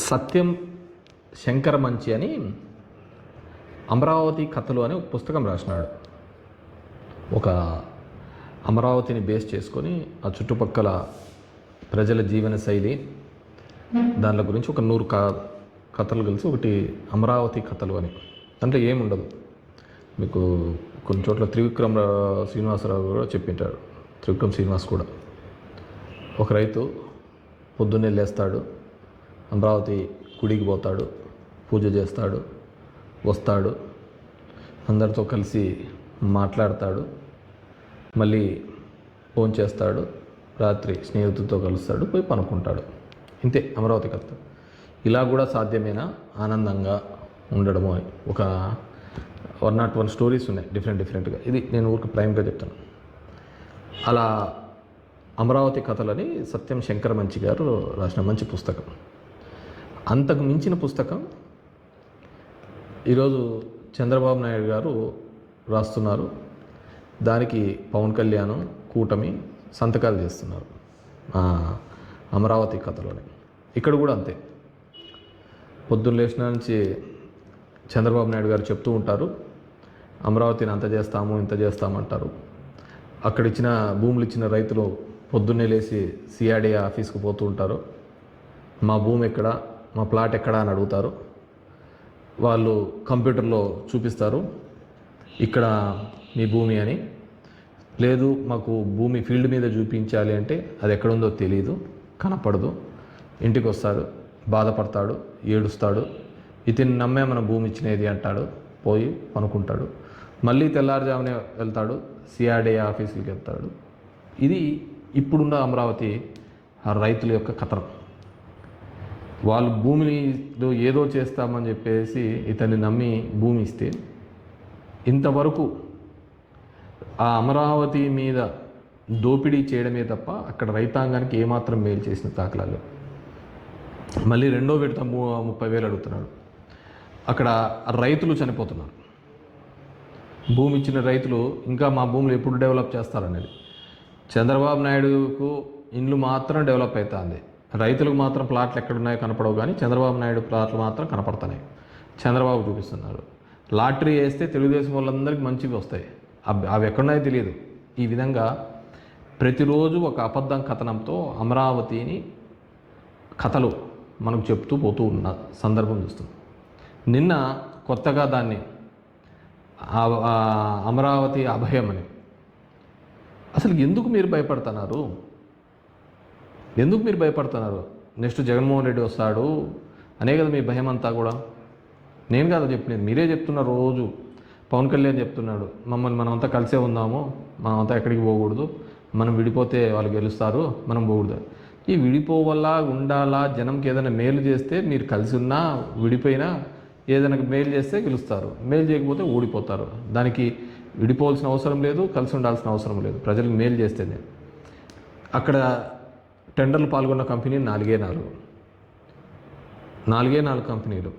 సత్యం శంకరమంచి అని అమరావతి కథలు అని ఒక పుస్తకం రాసినాడు. ఒక అమరావతిని బేస్ చేసుకొని ఆ చుట్టుపక్కల ప్రజల జీవన శైలి దానిల గురించి ఒక 100 కథలు కలిసి ఒకటి అమరావతి కథలు అని. అంటే ఏముండదు, మీకు కొన్ని చోట్ల త్రివిక్రమ్ శ్రీనివాసరావు కూడా చెప్పింటాడు. త్రివిక్రమ్ శ్రీనివాస్ కూడా ఒక రైతు పొద్దున్నే లేస్తాడు, అమరావతి గుడికి పోతాడు, పూజ చేస్తాడు, వస్తాడు, అందరితో కలిసి మాట్లాడతాడు, మళ్ళీ ఫోన్ చేస్తాడు, రాత్రి స్నేహితులతో కలుస్తాడు, పోయి పనుకుంటాడు. ఇంతే అమరావతి కథ. ఇలా కూడా సాధ్యమేనా ఆనందంగా ఉండడము అని ఒక 101 స్టోరీస్ ఉన్నాయి డిఫరెంట్గా. ఇది నేను ఊరికి ప్రైమ్గా చెప్తాను. అలా అమరావతి కథలని సత్యం శంకరమంచి గారు రాసిన మంచి పుస్తకం. అంతకు మించిన పుస్తకం ఈరోజు చంద్రబాబు నాయుడు గారు రాస్తున్నారు. దానికి పవన్ కళ్యాణ్ కూటమి సంతకాలు చేస్తున్నారు అమరావతి కథలోనే. ఇక్కడ కూడా అంతే. పొద్దున్న లేచిన నుంచి చంద్రబాబు నాయుడు గారు చెప్తూ ఉంటారు, అమరావతిని అంత చేస్తాము ఇంత చేస్తామంటారు. అక్కడ ఇచ్చిన భూములు ఇచ్చిన రైతులు పొద్దున్నే లేచి సిఆర్డీ ఆఫీస్కి పోతూ ఉంటారు. మా భూమి ఎక్కడ, మా ప్లాట్ ఎక్కడ అని అడుగుతారు. వాళ్ళు కంప్యూటర్లో చూపిస్తారు, ఇక్కడ మీ భూమి అని. లేదు, మాకు భూమి ఫీల్డ్ మీద చూపించాలి అంటే అది ఎక్కడుందో తెలియదు, కనపడదు. ఇంటికి వస్తాడు, బాధపడతాడు, ఏడుస్తాడు. ఇతన్ని నమ్మే మన భూమి ఇచ్చినది అంటాడు, పోయి పనుకుంటాడు. మళ్ళీ తెల్లారుజామునే వెళ్తాడు, సిఆర్డీ ఆఫీసులకి వెళ్తాడు. ఇది ఇప్పుడున్న అమరావతి రైతుల యొక్క కథనం. వాళ్ళు భూమిలో ఏదో చేస్తామని చెప్పేసి ఇతన్ని నమ్మి భూమి ఇస్తే ఇంతవరకు ఆ అమరావతి మీద దోపిడీ చేయడమే తప్ప అక్కడ రైతాంగానికి ఏమాత్రం మేలు చేసిన దాఖలాలు. మళ్ళీ రెండో విడత 30,000 అడుగుతున్నాడు. అక్కడ రైతులు చనిపోతున్నారు. భూమి ఇచ్చిన రైతులు ఇంకా మా భూములు ఎప్పుడు డెవలప్ చేస్తారనేది. చంద్రబాబు నాయుడుకు ఇండ్లు మాత్రం డెవలప్ అవుతుంది, రైతులకు మాత్రం ప్లాట్లు ఎక్కడున్నాయో కనపడవు. కానీ చంద్రబాబు నాయుడు ప్లాట్లు మాత్రం కనపడుతున్నాయి. చంద్రబాబు చూపిస్తున్నారు. లాటరీ వేస్తే తెలుగుదేశం వాళ్ళందరికీ మంచివి వస్తాయి, అవి ఎక్కడున్నాయో తెలియదు. ఈ విధంగా ప్రతిరోజు ఒక అబద్ధం కథనంతో అమరావతిని కథలు మనకు చెప్తూ పోతూ ఉన్న సందర్భం చూస్తున్నాం. నిన్న కొత్తగా దాన్ని అమరావతి అభయం అని. అసలు ఎందుకు మీరు భయపడుతున్నారు? ఎందుకు మీరు భయపడుతున్నారు? నెక్స్ట్ జగన్మోహన్ రెడ్డి వస్తాడు అనే కదా మీ భయం అంతా కూడా. నేను కదా చెప్పినది, మీరే చెప్తున్నారు. రోజు పవన్ కళ్యాణ్ చెప్తున్నాడు, మమ్మల్ని మనమంతా కలిసే ఉందాము, మనమంతా ఎక్కడికి పోకూడదు, మనం విడిపోతే వాళ్ళు గెలుస్తారు, మనం పోకూడదు. ఈ విడిపోవల్లా ఉండాలా, జనంకి ఏదైనా మేలు చేస్తే మీరు కలిసి ఉన్నా విడిపోయినా ఏదైనా మేలు చేస్తే గెలుస్తారు, మేలు చేయకపోతే ఓడిపోతారు. దానికి విడిపోవాల్సిన అవసరం లేదు, కలిసి ఉండాల్సిన అవసరం లేదు. ప్రజలకు మేలు చేస్తేనే. అక్కడ టెండర్లు పాల్గొన్న కంపెనీ 4 కంపెనీలు.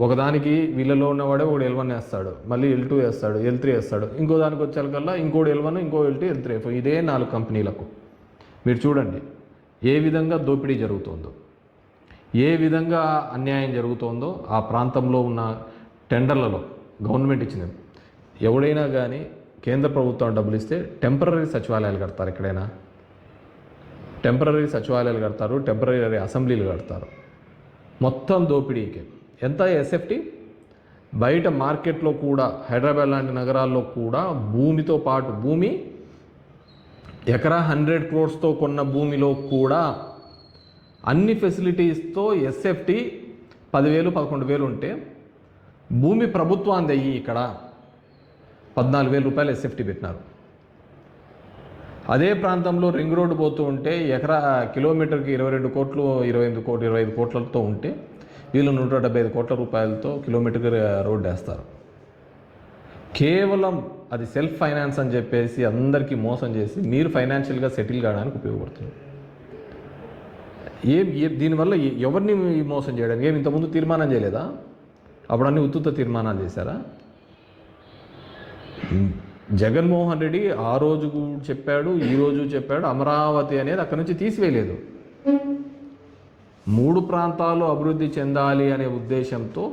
ఒకదానికి వీళ్ళలో ఉన్నవాడే ఒకడు L1 వేస్తాడు, మళ్ళీ L2 వేస్తాడు, L3 వేస్తాడు. ఇంకో దానికి వచ్చేకల్లా ఇంకోటి L1, ఇంకో L2, L3. ఇదే 4 కంపెనీలకు. మీరు చూడండి ఏ విధంగా దోపిడీ జరుగుతుందో, ఏ విధంగా అన్యాయం జరుగుతుందో. ఆ ప్రాంతంలో ఉన్న టెండర్లలో గవర్నమెంట్ ఇచ్చినవి ఎవడైనా కానీ కేంద్ర ప్రభుత్వం డబ్బులు ఇస్తే టెంపరరీ సచివాలయాలు కడతారు. ఎక్కడైనా టెంపరరీ సచివాలయాలు కడతారు, టెంపరరీ అసెంబ్లీలు కడతారు. మొత్తం దోపిడీకి ఎంత ఎస్ఎఫ్టీ. బయట మార్కెట్లో కూడా హైదరాబాద్ లాంటి నగరాల్లో కూడా భూమితో పాటు భూమి ఎకరా 100 crores కొన్న భూమిలో కూడా అన్ని ఫెసిలిటీస్తో ఎస్ఎఫ్టీ 10,000 11,000 ఉంటే భూమి ప్రభుత్వాన్ని అయ్యి ఇక్కడ 14,000 రూపాయలు ఎస్ఎఫ్టీ పెట్టినారు. అదే ప్రాంతంలో రింగ్ రోడ్డు పోతూ ఉంటే కిలోమీటర్కి 22 కోట్లు 25 కోట్లతో ఉంటే వీళ్ళు 175 కోట్ల రూపాయలతో కిలోమీటర్కి రోడ్డు వేస్తారు. కేవలం అది సెల్ఫ్ ఫైనాన్స్ అని చెప్పేసి అందరికీ మోసం చేసి మీరు ఫైనాన్షియల్గా సెటిల్ కావడానికి ఉపయోగపడుతుంది. దీనివల్ల ఎవరిని మోసం చేయడానికి ఇంతకుముందు తీర్మానం చేయలేదా? అప్పుడు అన్ని ఉత్తుత తీర్మానాలు చేశారా? జగన్మోహన్ రెడ్డి ఆ రోజు చెప్పాడు, ఈరోజు చెప్పాడు, అమరావతి అనేది అక్కడి నుంచి తీసివేయలేదు. 3 ప్రాంతాలు అభివృద్ధి చెందాలి అనే ఉద్దేశంతో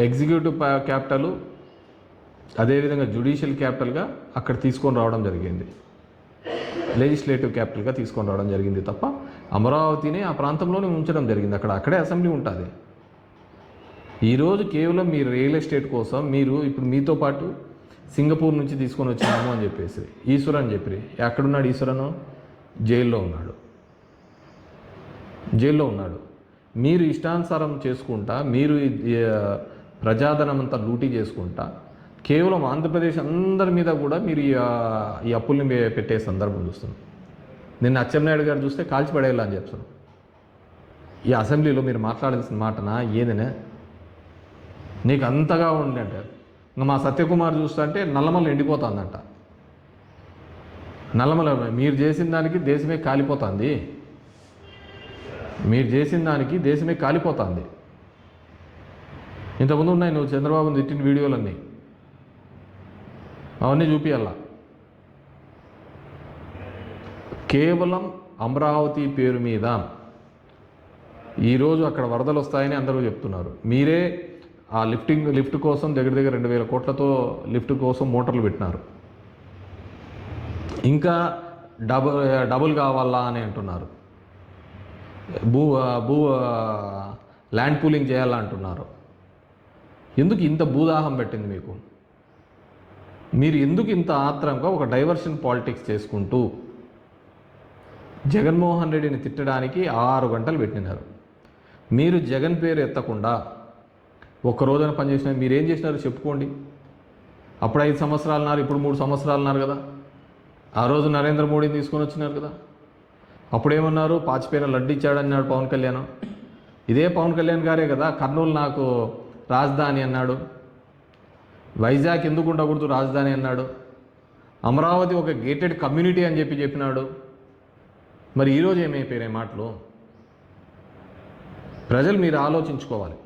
ఎగ్జిక్యూటివ్ క్యాపిటల్ అదేవిధంగా జ్యుడిషియల్ క్యాపిటల్గా అక్కడ తీసుకొని రావడం జరిగింది, లెజిస్లేటివ్ క్యాపిటల్గా తీసుకొని రావడం జరిగింది తప్ప అమరావతిని ఆ ప్రాంతంలోనే ఉంచడం జరిగింది. అక్కడే అసెంబ్లీ ఉంటుంది. ఈరోజు కేవలం మీరు రియల్ ఎస్టేట్ కోసం మీరు ఇప్పుడు మీతో పాటు సింగపూర్ నుంచి తీసుకొని వచ్చినాము అని చెప్పేసి ఈశ్వర్ అని చెప్పి ఎక్కడున్నాడు? ఈశ్వరను జైల్లో ఉన్నాడు. మీరు ఇష్టానుసారం చేసుకుంటా, మీరు ప్రజాధనం అంతా లూటీ చేసుకుంటా కేవలం ఆంధ్రప్రదేశ్ అందరి మీద కూడా మీరు ఈ అప్పుల్ని పెట్టే సందర్భం చూస్తున్నాం. నిన్న అచ్చెన్నాయుడు గారు చూస్తే కాల్చి పడేయాలా అని చెప్తాను. ఈ అసెంబ్లీలో మీరు మాట్లాడాల్సిన మాటనా ఏదైనా నీకు అంతగా ఉంది అంటే, ఇంకా మా సత్యకుమార్ చూస్తా అంటే నల్లమల ఎండిపోతుందంట. నల్లమల మీరు చేసిన దానికి దేశమే కాలిపోతుంది, ఇంతకుముందు ఉన్నాయి నువ్వు చంద్రబాబుని తిట్టిన వీడియోలన్నీ, అవన్నీ చూపించాల. కేవలం అమరావతి పేరు మీద ఈరోజు అక్కడ వరదలు వస్తాయని అందరూ చెప్తున్నారు. మీరే ఆ లిఫ్ట్ కోసం దగ్గర 2,000 కోట్లతో లిఫ్ట్ కోసం మోటార్లు పెట్టినారు. ఇంకా డబుల్ కావాలా అని అంటున్నారు. ల్యాండ్ పూలింగ్ చేయాలా అంటున్నారు. ఎందుకు ఇంత భూదాహం పెట్టింది మీకు? మీరు ఎందుకు ఇంత ఆత్రంగా ఒక డైవర్షన్ పాలిటిక్స్ చేసుకుంటూ జగన్మోహన్ రెడ్డిని తిట్టడానికి 6 గంటలు పెట్టినారు? మీరు జగన్ పేరు ఎత్తకుండా ఒక్క రోజున పనిచేసిన మీరేం చేసినారు చెప్పుకోండి. అప్పుడు 5 సంవత్సరాలు ఉన్నారు, ఇప్పుడు 3 సంవత్సరాలు ఉన్నారు కదా. ఆ రోజు నరేంద్ర మోడీని తీసుకొని వచ్చినారు కదా. అప్పుడేమన్నారు? పాచిపోయిన లడ్డు ఇచ్చాడన్నాడు పవన్ కళ్యాణ్. ఇదే పవన్ కళ్యాణ్ గారే కదా కర్నూలు నాకు రాజధాని అన్నాడు, వైజాగ్ ఎందుకు ఉండకూడదు రాజధాని అన్నాడు, అమరావతి ఒక గేటెడ్ కమ్యూనిటీ అని చెప్పినాడు. మరి ఈరోజు ఏమైపోయినాయి మాటలు? ప్రజలు మీరు ఆలోచించుకోవాలి.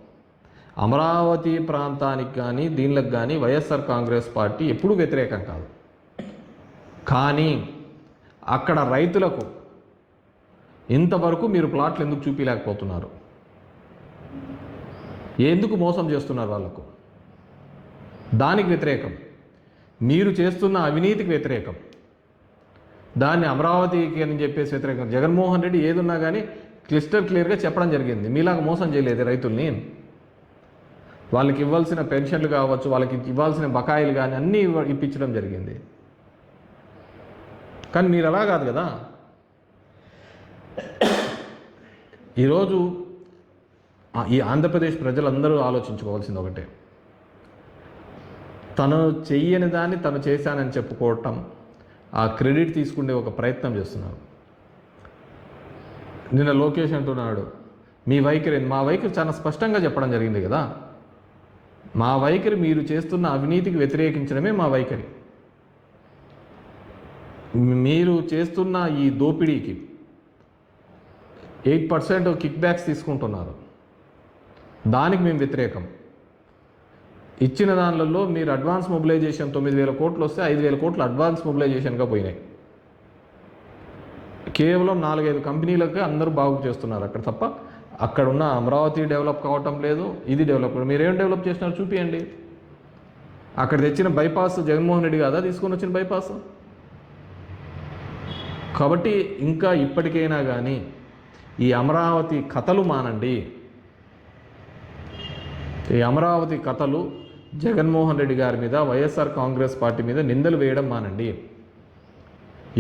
అమరావతి ప్రాంతానికి కానీ దీనికి కానీ వైఎస్ఆర్ కాంగ్రెస్ పార్టీ ఎప్పుడూ వ్యతిరేకం కాదు. కానీ అక్కడ రైతులకు ఇంతవరకు మీరు ప్లాట్లు ఎందుకు చూపించలేకపోతున్నారు? ఎందుకు మోసం చేస్తున్నారు వాళ్ళకు? దానికి వ్యతిరేకం. మీరు చేస్తున్న అవినీతికి వ్యతిరేకం. దాన్ని అమరావతికి అని చెప్పేసి వ్యతిరేకం. జగన్మోహన్ రెడ్డి ఏదున్నా కానీ క్లియర్గా చెప్పడం జరిగింది. మీలాగా మోసం చేయలేదు రైతుల్ని. వాళ్ళకి ఇవ్వాల్సిన పెన్షన్లు కావచ్చు, వాళ్ళకి ఇవ్వాల్సిన బకాయిలు కానీ అన్నీ ఇప్పించడం జరిగింది. కానీ మీరు అలా కాదు కదా. ఈరోజు ఈ ఆంధ్రప్రదేశ్ ప్రజలందరూ ఆలోచించుకోవాల్సింది ఒకటే, తను చెయ్యని దాన్ని తను చేశానని చెప్పుకోవటం, ఆ క్రెడిట్ తీసుకునే ఒక ప్రయత్నం చేస్తున్నారు. నిన్న లోకేష్ అంటున్నాడు మీ వైఖరి, మా వైఖరి చాలా స్పష్టంగా చెప్పడం జరిగింది కదా. మా వైఖరి మీరు చేస్తున్న అవినీతికి వ్యతిరేకించడమే మా వైఖరి. మీరు చేస్తున్న ఈ దోపిడీకి 8% కిక్ బ్యాక్స్ తీసుకుంటున్నారు, దానికి మేము వ్యతిరేకం. ఇచ్చిన దానిలో మీరు అడ్వాన్స్ మొబిలైజేషన్ 9,000 కోట్లు వస్తే 5,000 కోట్లు అడ్వాన్స్ మొబిలైజేషన్గా పోయినాయి. కేవలం 4-5 కంపెనీలకే అందరూ బాగు చేస్తున్నారు అక్కడ తప్ప అక్కడ ఉన్న అమరావతి డెవలప్ కావటం లేదు. ఇది డెవలప్, మీరేం డెవలప్ చేసినారు చూపియండి. అక్కడ తెచ్చిన బైపాస్ జగన్మోహన్ రెడ్డి కాదా తీసుకొని వచ్చిన బైపాస్? కాబట్టి ఇంకా ఇప్పటికైనా కానీ ఈ అమరావతి కథలు మానండి. ఈ అమరావతి కథలు జగన్మోహన్ రెడ్డి గారి మీద, వైఎస్ఆర్ కాంగ్రెస్ పార్టీ మీద నిందలు వేయడం మానండి.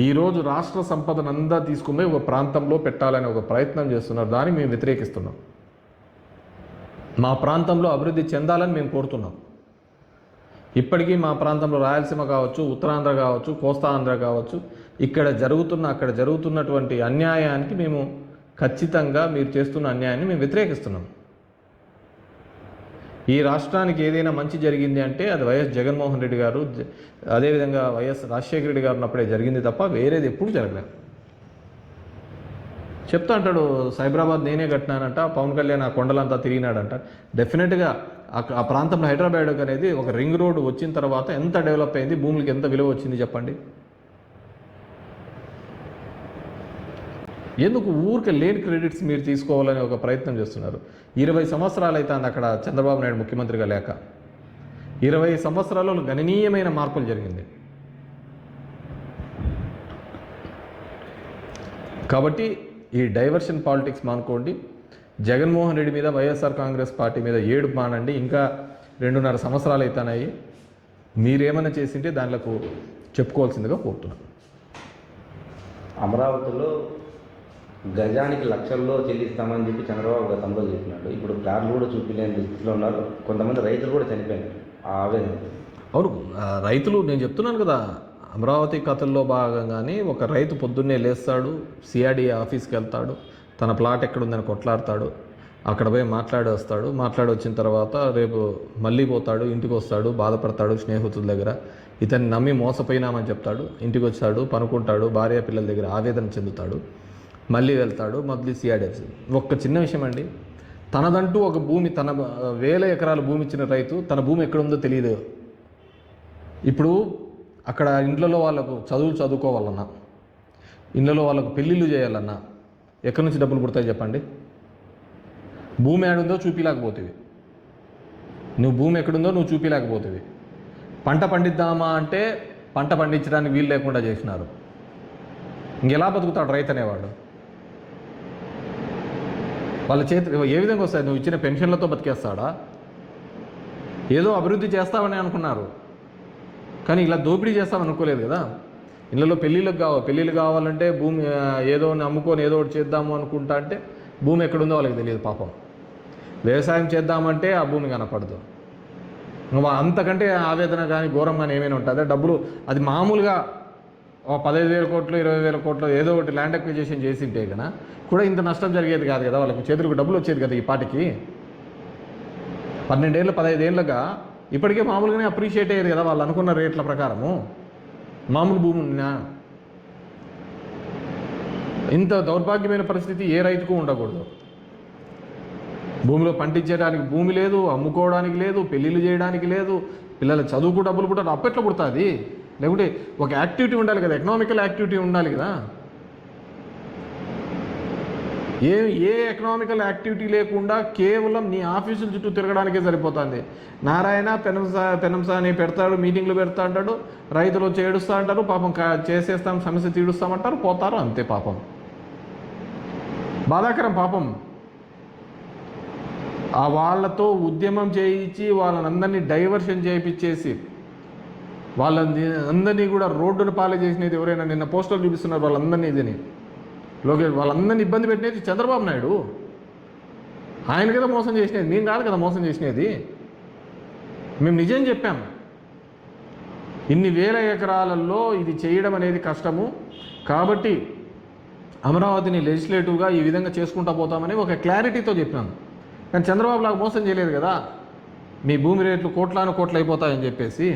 ఈరోజు రాష్ట్ర సంపదనంతా తీసుకుని ఒక ప్రాంతంలో పెట్టాలని ఒక ప్రయత్నం చేస్తున్నారు. దాన్ని మేము వ్యతిరేకిస్తున్నాం. మా ప్రాంతంలో అభివృద్ధి చెందాలని మేము కోరుతున్నాం. ఇప్పటికీ మా ప్రాంతంలో రాయలసీమ కావచ్చు, ఉత్తరాంధ్ర కావచ్చు, కోస్తా ఆంధ్ర కావచ్చు, అక్కడ జరుగుతున్నటువంటి అన్యాయానికి మేము ఖచ్చితంగా మీరు చేస్తున్న అన్యాయాన్ని మేము వ్యతిరేకిస్తున్నాం. ఈ రాష్ట్రానికి ఏదైనా మంచి జరిగింది అంటే అది వైఎస్ జగన్మోహన్ రెడ్డి గారు, అదేవిధంగా వైఎస్ రాజశేఖర రెడ్డి గారు ఉన్నప్పుడే జరిగింది తప్ప వేరేది ఎప్పుడు జరగలేదు. చెప్తా అంటాడు సైబరాబాద్ నేనే కట్టినానంట, పవన్ కళ్యాణ్ ఆ కొండలంతా తిరిగినాడంట. డెఫినెట్గా ఆ ప్రాంతంలో హైదరాబాద్ అనేది ఒక రింగ్ రోడ్డు వచ్చిన తర్వాత ఎంత డెవలప్ అయింది, భూములకి ఎంత విలువ వచ్చింది చెప్పండి. ఎందుకు ఊరికే లేని క్రెడిట్స్ మీరు తీసుకోవాలని ఒక ప్రయత్నం చేస్తున్నారు? 20 సంవత్సరాలు అవుతుంది అక్కడ చంద్రబాబు నాయుడు ముఖ్యమంత్రిగా లేక. 20 సంవత్సరాల్లో గణనీయమైన మార్పులు జరిగింది. కాబట్టి ఈ డైవర్షన్ పాలిటిక్స్ మానుకోండి. జగన్మోహన్ రెడ్డి మీద, వైఎస్ఆర్ కాంగ్రెస్ పార్టీ మీద ఏడుపు మానండి. ఇంకా 2.5 సంవత్సరాలు అవుతున్నాయి. మీరేమైనా చేసింటే దానిలకు చెప్పుకోవాల్సిందిగా కోరుతున్నాను. అమరావతిలో గజానికి లక్షల్లో చెల్లిస్తామని చెప్పి చంద్రబాబు గతంలో చెప్పినాడు. ఇప్పుడు ప్లాట్లు కూడా చూపించలేని స్థితిలో ఉన్నారు. కొంతమంది రైతులు కూడా చనిపోయినారు. ఆ ఆవేదన. అవును, రైతులు, నేను చెప్తున్నాను కదా, అమరావతి కథల్లో భాగంగానే ఒక రైతు పొద్దున్నే లేస్తాడు, సిఆర్డీ ఆఫీస్కి వెళ్తాడు, తన ప్లాట్ ఎక్కడుందని కొట్లాడతాడు, అక్కడ పోయి మాట్లాడి వచ్చిన తర్వాత రేపు మళ్ళీ పోతాడు, ఇంటికి వస్తాడు, బాధపడతాడు స్నేహితుల దగ్గర, ఇతన్ని నమ్మి మోసపోయినామని చెప్తాడు, ఇంటికి వచ్చాడు, పనుకుంటాడు, భార్య పిల్లల దగ్గర ఆవేదన చెందుతాడు, మళ్ళీ వెళ్తాడు, మళ్ళీ సిఆర్డీఎఫ్. ఒక్క చిన్న విషయం అండి, తనదంటూ ఒక భూమి, తన 1000 ఎకరాల భూమి ఇచ్చిన రైతు తన భూమి ఎక్కడుందో తెలియదు. ఇప్పుడు అక్కడ ఇండ్లలో వాళ్ళకు చదువుకోవాలన్నా, ఇండ్లలో వాళ్ళకు పెళ్ళిళ్ళు చేయాలన్నా ఎక్కడి నుంచి డబ్బులు పుడతాయి చెప్పండి? భూమి ఏడుందో చూపిలేకపోతుంది. నువ్వు భూమి ఎక్కడుందో నువ్వు చూపిలేకపోతుంది. పంట పండిద్దామా అంటే పంట పండించడానికి వీలు లేకుండా చేసినారు. ఇంకెలా బతుకుతాడు రైతు అనేవాడు? వాళ్ళ చేతి ఏ విధంగా వస్తాయి? నువ్వు ఇచ్చిన పెన్షన్లతో బతికేస్తాడా? ఏదో అభివృద్ధి చేస్తామని అనుకున్నారు, కానీ ఇలా దోపిడీ చేస్తామనుకోలేదు కదా. ఇళ్ళలో పెళ్ళిళ్ళు కావాలంటే భూమి ఏదో అమ్ముకొని ఏదో ఒకటి చేద్దాము అనుకుంటా అంటే భూమి ఎక్కడుందో వాళ్ళకి తెలియదు పాపం. వ్యవసాయం చేద్దామంటే ఆ భూమి కనపడదు. అంతకంటే ఆవేదన కానీ ఘోరం కానీ ఏమైనా ఉంటుంది? డబ్బులు అది మామూలుగా 15,000 కోట్లు 20,000 కోట్లు ఏదో ఒకటి ల్యాండ్ అక్విజిషన్ చేసింటే కన్నా కూడా ఇంత నష్టం జరిగేది కాదు కదా. వాళ్ళకి చేతులకు డబ్బులు వచ్చేది కదా ఈ పాటికి. 12 ఏళ్ళు 15 ఏళ్ళగా ఇప్పటికే మామూలుగానే అప్రిషియేట్ అయ్యేది కదా వాళ్ళు అనుకున్న రేట్ల ప్రకారము. మామూలు భూమి ఉన్నా ఇంత దౌర్భాగ్యమైన పరిస్థితి ఏ రైతుకు ఉండకూడదు. భూమిలో పండించడానికి భూమి లేదు, అమ్ముకోవడానికి లేదు, పెళ్ళిళ్ళు చేయడానికి లేదు, పిల్లల చదువుకు డబ్బులు పుట్టాలి. అప్పట్లో పుడుతుంది. లేకుంటే ఒక యాక్టివిటీ ఉండాలి కదా, ఎకనామికల్ యాక్టివిటీ ఉండాలి కదా. ఏ ఎకనామికల్ యాక్టివిటీ లేకుండా కేవలం నీ ఆఫీసుల చుట్టూ తిరగడానికే సరిపోతుంది. నారాయణ పెనంసా అని పెడతాడు, మీటింగ్లు పెడతా అంటాడు, రైతులు వచ్చి ఏడుస్తూ అంటారు, పాపం చేసేస్తాం, సమస్య తీడుస్తామంటారు, పోతారు, అంతే. పాపం బాధాకరం. పాపం ఆ వాళ్ళతో ఉద్యమం చేయించి వాళ్ళనందరినీ డైవర్షన్ చేయించేసి వాళ్ళని అందరినీ కూడా రోడ్డును పాలు చేసినది ఎవరైనా? నిన్న పోస్టర్లు చూపిస్తున్నారు వాళ్ళందరినీ. ఇదని లోకేష్ వాళ్ళందరినీ ఇబ్బంది పెట్టినది చంద్రబాబు నాయుడు. ఆయన కదా మోసం చేసినది, మేము కాదు కదా మోసం చేసినది. మేము నిజం చెప్పాము. ఇన్ని వేల ఎకరాలలో ఇది చేయడం అనేది కష్టము, కాబట్టి అమరావతిని లెజిస్లేటివ్గా ఈ విధంగా చేసుకుంటూ పోతామని ఒక క్లారిటీతో చెప్పినాను. కానీ చంద్రబాబు లాగా మోసం చేయలేదు కదా. మీ భూమి రేట్లు కోట్లు అయిపోతాయని చెప్పేసి